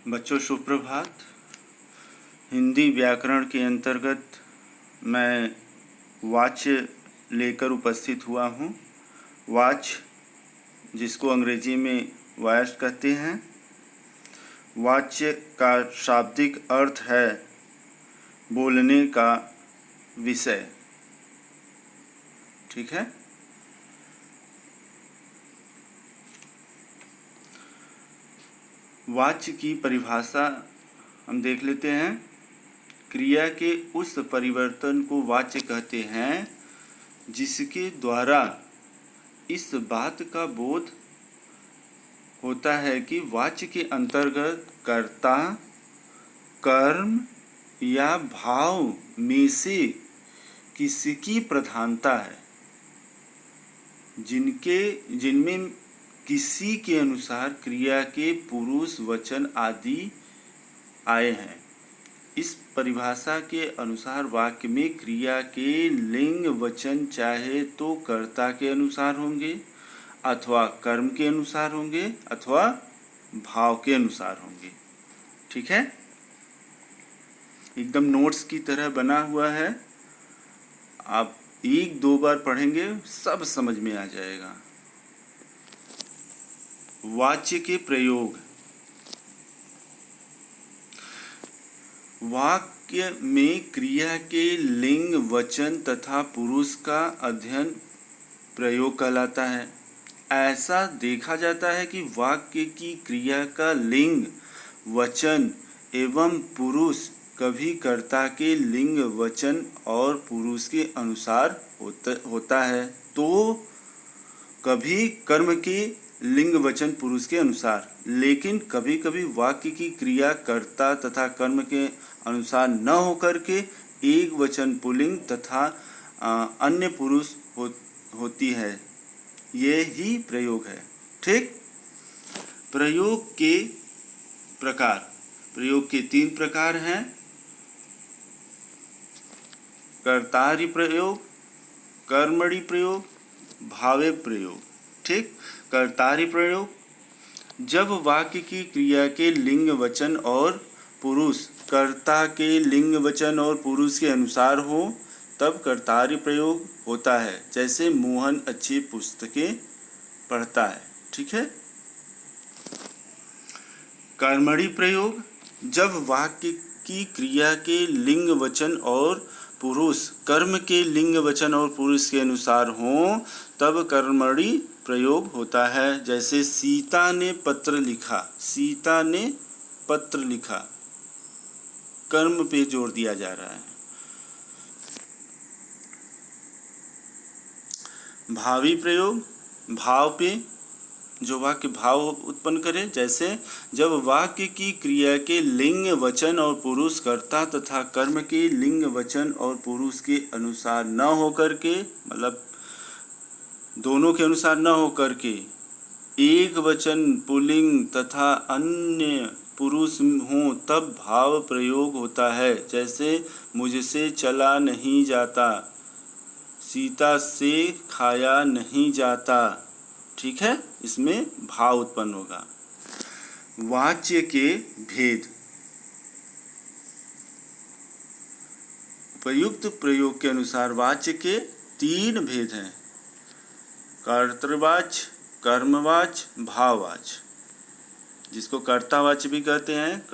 बच्चों सुप्रभात। हिंदी व्याकरण के अंतर्गत मैं वाच्य लेकर उपस्थित हुआ हूँ। वाच्य जिसको अंग्रेजी में वॉयस कहते हैं। वाच्य का शाब्दिक अर्थ है बोलने का विषय। ठीक है। वाच्य की परिभाषा हम देख लेते हैं। क्रिया के उस परिवर्तन को वाच्य कहते हैं जिसके द्वारा इस बात का बोध होता है कि वाच्य के अंतर्गत कर्ता, कर्म या भाव में से किसकी प्रधानता है, जिनमें किसी के अनुसार क्रिया के पुरुष, वचन आदि आए हैं। इस परिभाषा के अनुसार वाक्य में क्रिया के लिंग वचन चाहे तो कर्ता के अनुसार होंगे अथवा कर्म के अनुसार होंगे अथवा भाव के अनुसार होंगे। ठीक है। एकदम नोट्स की तरह बना हुआ है। आप एक दो बार पढ़ेंगे सब समझ में आ जाएगा। वाच्य के प्रयोग। वाक्य में क्रिया के लिंग, वचन तथा पुरुष का अध्ययन प्रयोग कहलाता है। ऐसा देखा जाता है कि वाक्य की क्रिया का लिंग, वचन एवं पुरुष कभी कर्ता के लिंग, वचन और पुरुष के अनुसार होता है तो कभी कर्म के लिंग, वचन, पुरुष के अनुसार। लेकिन कभी कभी वाक्य की क्रिया कर्ता तथा कर्म के अनुसार न होकर के एक वचन पुल्लिंग तथा अन्य पुरुष होती है। ये ही प्रयोग है। ठीक। प्रयोग के प्रकार। प्रयोग के 3 प्रकार हैं। कर्तारि प्रयोग, कर्मणि प्रयोग, भावे प्रयोग। ठीक। कर्तारि प्रयोग। जब वाक्य की क्रिया के लिंग, वचन और पुरुष कर्ता के लिंग, वचन और पुरुष के अनुसार हो तब कर्तारि प्रयोग होता है। जैसे मोहन अच्छी पुस्तकें पढ़ता है। ठीक है। कर्मणि प्रयोग। जब वाक्य की क्रिया के लिंग, वचन और पुरुष कर्म के लिंग, वचन और पुरुष के अनुसार हो तब कर्मणि प्रयोग होता है। जैसे सीता ने पत्र लिखा। सीता ने पत्र लिखा, कर्म पे जोर दिया जा रहा है। भावी प्रयोग। भाव पे, जो वाक्य भाव उत्पन्न करे। जैसे जब वाक्य की क्रिया के लिंग, वचन और पुरुष कर्ता तथा कर्म के लिंग, वचन और पुरुष के अनुसार न होकर के, मतलब दोनों के अनुसार न होकर के एक वचन पुल्लिंग तथा अन्य पुरुष हों तब भाव प्रयोग होता है। जैसे मुझसे चला नहीं जाता, सीता से खाया नहीं जाता। ठीक है। इसमें भाव उत्पन्न होगा। वाच्य के भेद। उपयुक्त प्रयोग के अनुसार वाच्य के 3 भेद हैं। कर्तृवाच्य, कर्मवाच्य, भाववाच्य। जिसको कर्तावाच्य भी कहते हैं।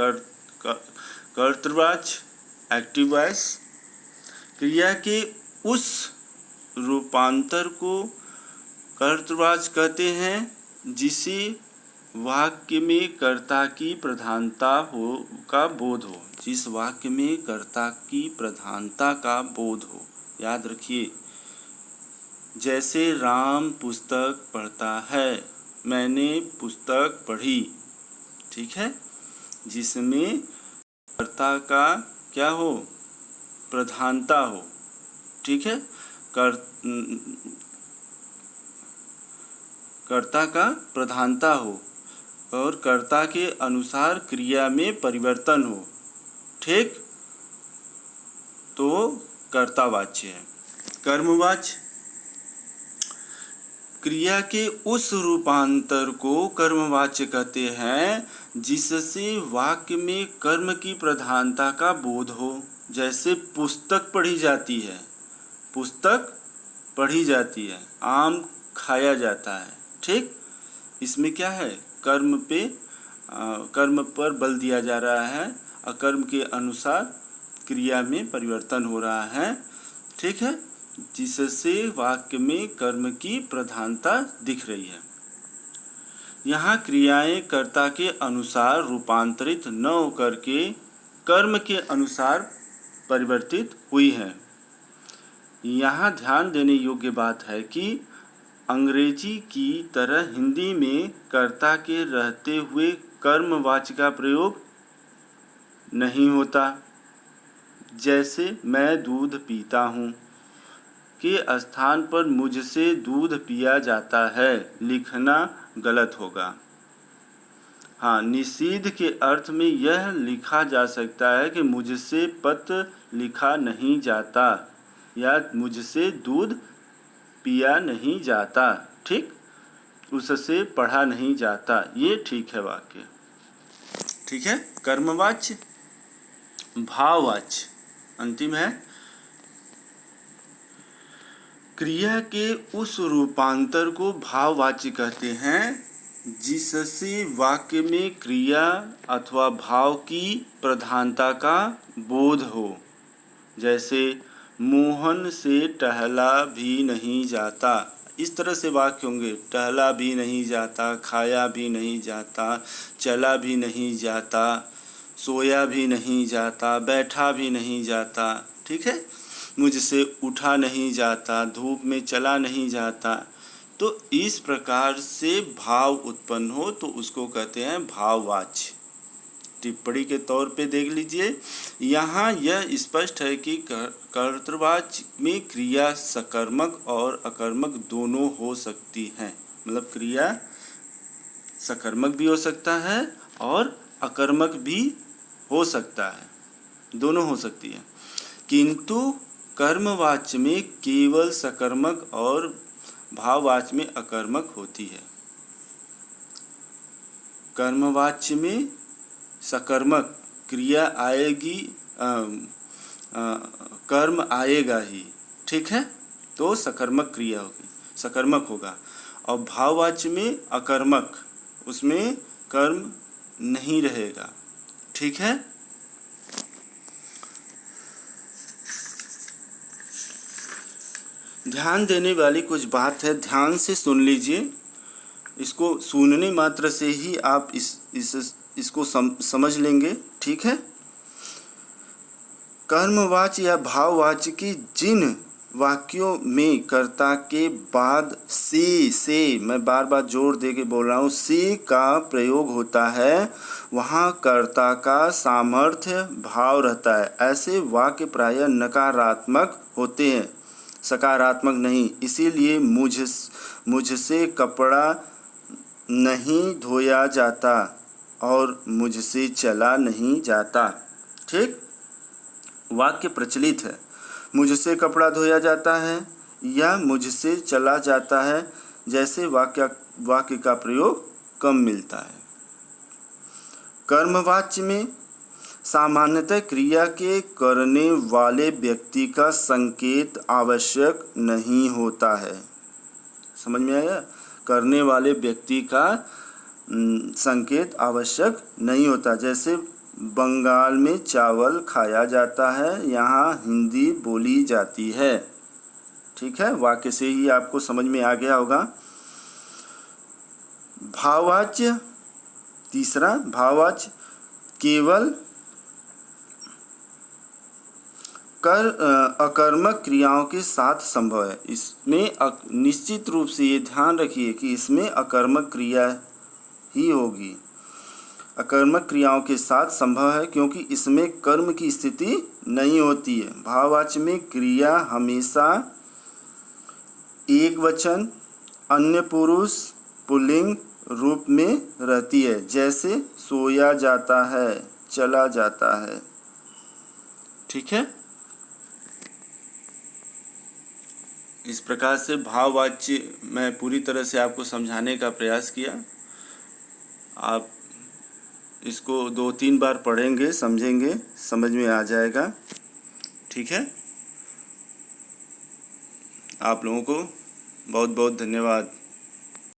कर्तृवाच्य एक्टिव वॉइस। क्रिया के उस रूपांतर को कर्तृवाच्य कहते हैं जिसे वाक्य में कर्ता की प्रधानता का बोध हो। जिस वाक्य में कर्ता की प्रधानता का बोध हो। याद रखिए। जैसे राम पुस्तक पढ़ता है, मैंने पुस्तक पढ़ी। ठीक है। जिसमें कर्ता का क्या हो, प्रधानता हो। ठीक है। कर्ता का प्रधानता हो और कर्ता के अनुसार क्रिया में परिवर्तन हो। ठीक। तो कर्तावाच्य है। कर्मवाच्य। क्रिया के उस रूपांतर को कर्मवाच्य कहते हैं जिससे वाक्य में कर्म की प्रधानता का बोध हो। जैसे पुस्तक पढ़ी जाती है, पुस्तक पढ़ी जाती है, आम खाया जाता है, ठीक। इसमें क्या है, कर्म पर बल दिया जा रहा है, अकर्म के अनुसार क्रिया में परिवर्तन हो रहा है, ठीक है। जिससे वाक्य में कर्म की प्रधानता दिख रही है। यहाँ क्रियाएं कर्ता के अनुसार रूपांतरित न होकर के कर्म के अनुसार परिवर्तित हुई है। यहाँ ध्यान देने योग्य बात है कि अंग्रेजी की तरह हिंदी में कर्ता के रहते हुए कर्मवाची का प्रयोग नहीं होता। जैसे मैं दूध पीता हूँ के स्थान पर मुझसे दूध पिया जाता है लिखना गलत होगा। हाँ, निषिद्ध के अर्थ में यह लिखा जा सकता है कि मुझसे पत्र लिखा नहीं जाता या मुझसे दूध पिया नहीं जाता, ठीक, उससे पढ़ा नहीं जाता, ये ठीक है वाक्य, ठीक है। कर्मवाच्य, भाववाच्य अंतिम है। क्रिया के उस रूपांतर को भाववाच्य कहते हैं जिससे वाक्य में क्रिया अथवा भाव की प्रधानता का बोध हो। जैसे मोहन से टहला भी नहीं जाता, इस तरह से वाक्य होंगे। टहला भी नहीं जाता, खाया भी नहीं जाता, चला भी नहीं जाता, सोया भी नहीं जाता, बैठा भी नहीं जाता, ठीक है। मुझसे उठा नहीं जाता, धूप में चला नहीं जाता। तो इस प्रकार से भाव उत्पन्न हो तो उसको कहते हैं भाववाच्य। टिप्पणी के तौर पे देख लीजिए, यहाँ यह स्पष्ट है कि कर्तृवाच्य में क्रिया सकर्मक और अकर्मक दोनों हो सकती है। मतलब क्रिया सकर्मक भी हो सकता है और अकर्मक भी हो सकता है, दोनों हो सकती है। किंतु कर्मवाच्य में केवल सकर्मक और भाववाच्य में अकर्मक होती है। कर्मवाच्य में सकर्मक क्रिया आएगी, कर्म आएगा ही, ठीक है, तो सकर्मक क्रिया होगी, सकर्मक होगा। और भाववाच्य में अकर्मक, उसमें कर्म नहीं रहेगा, ठीक है। ध्यान देने वाली कुछ बात है, ध्यान से सुन लीजिए। इसको सुनने मात्र से ही आप इसको समझ लेंगे, ठीक है। कर्मवाच्य या भाववाच्य की जिन वाक्यों में कर्ता के बाद से, मैं बार बार जोर दे के बोल रहा हूँ, से का प्रयोग होता है, वहाँ कर्ता का सामर्थ्य भाव रहता है। ऐसे वाक्य प्रायः नकारात्मक होते हैं, सकारात्मक नहीं। इसीलिए मुझसे कपड़ा नहीं धोया जाता और मुझसे चला नहीं जाता, ठीक। वाक्य प्रचलित है, मुझसे कपड़ा धोया जाता है या मुझसे चला जाता है, जैसे वाक्य का प्रयोग कम मिलता है। कर्मवाच्य में सामान्यतः क्रिया के करने वाले व्यक्ति का संकेत आवश्यक नहीं होता है। समझ में आया? करने वाले व्यक्ति का संकेत आवश्यक नहीं होता। जैसे बंगाल में चावल खाया जाता है, यहाँ हिंदी बोली जाती है, ठीक है। वाक्य से ही आपको समझ में आ गया होगा। भाववाच्य, तीसरा भाववाच्य केवल अकर्मक क्रियाओं के साथ संभव है। इसमें निश्चित रूप से ये ध्यान रखिए कि इसमें अकर्मक क्रिया ही होगी, अकर्मक क्रियाओं के साथ संभव है, क्योंकि इसमें कर्म की स्थिति नहीं होती है। भाववाच्य में क्रिया हमेशा एक वचन, अन्य पुरुष, पुल्लिंग रूप में रहती है। जैसे सोया जाता है, चला जाता है, ठीक है। इस प्रकार से भाववाच्य मैं पूरी तरह से आपको समझाने का प्रयास किया। आप इसको 2-3 बार पढ़ेंगे, समझेंगे, समझ में आ जाएगा। ठीक है, आप लोगों को बहुत बहुत धन्यवाद।